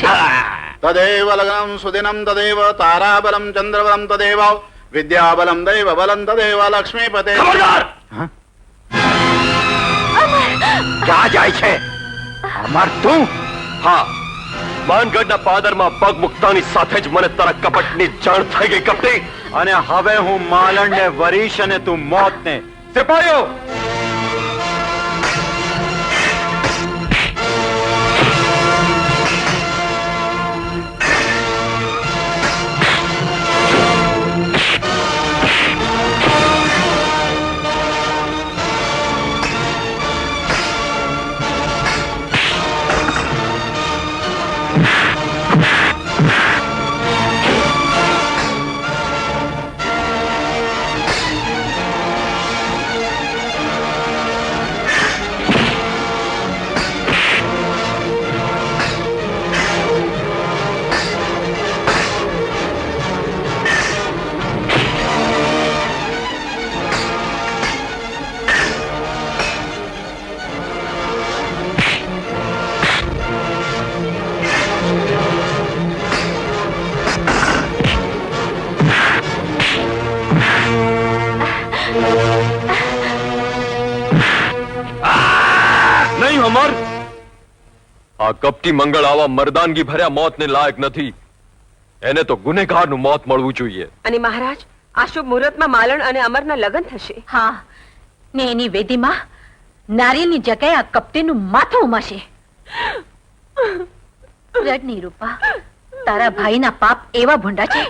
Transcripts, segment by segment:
છે. તદેવ લગ્નમ સુદિનમ તદેવ તારાબલમ ચંદ્રબલમ તદેવ વિદ્યાબલમ દૈવ બલમ તદેવ લક્ષ્મીપતે. ખબરદાર! ક્યાં જાય છે અમર તું? હા, માનગઢના પાદરમાં પગ મુકતાની સાથે જ મને તારા કપટની જાણ થઈ ગઈ કપટી. અને હવે હું માલણને વરીશ અને તું મોતને. સિપાહીઓ, નહીં અમર, આ કપટી મંગળ આવા મર્દાનગી ભર્યા મોતને લાયક નથી. એને તો ગુનેગારનું મોત મળવું જોઈએ. અને મહારાજ, આ શુભ મુહૂર્તમાં માલણ અને અમરના લગ્ન થશે. હા, ને એની વેદીમાં નારિયેળની જગ્યાએ આ કપટીનું માથું ઉમાશે. રડની રૂપા, તારા ભાઈના પાપ એવા ભૂંડા છે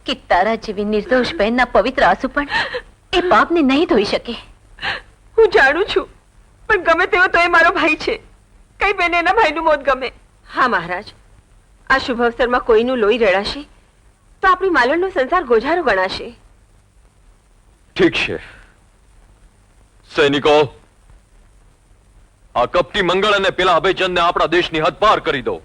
કે તારા જેવી નિર્દોષ બહેનના પવિત્ર આંસુ પણ એ પાપને નહીં ધોઈ શકે. હું જાણું છું, પણ ગમે તેવો તો એ મારો ભાઈ છે. કઈ બેને એના ભાઈનું મોત ગમે? હા મહારાજ, આ શુભ અવસરમાં કોઈનું લોહી રેડાશે તો આપણી માલણનો સંસાર ગોઝારો ગણાશે. ઠીક છે સૈનિકો, આ કપટી મંગળ અને પેલા અભયચંદને આપણા દેશની હદ પાર કરી દો.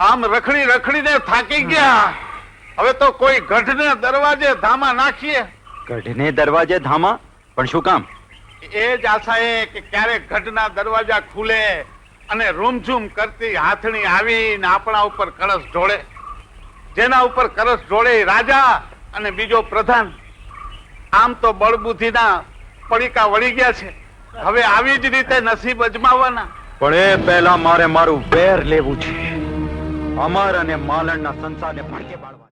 આમ રખડી રખડીને થાકી ગયા. હવે તો કોઈ ગઢને દરવાજે ધામા નાખીએ. ગઢને દરવાજે ધામા? પણ શું કામ? એ જ આશાએ કે ક્યારેક ગઢના દરવાજા ખુલે અને રૂમઝૂમ કરતી હાથણી આવીને આપણા ઉપર કળશ ઢોળે. જેના ઉપર કળશ ઢોળે રાજા અને બીજો પ્રધાન. આમ તો બળબુદ્ધિના પડીકા વળી ગયા છે. હવે આવી જ રીતે નસીબ અજમાવવાના. પણ એ પહેલા મારે મારું વેર લેવું છે. અમર અને માલણના સંસારને ભડકે પાડવા.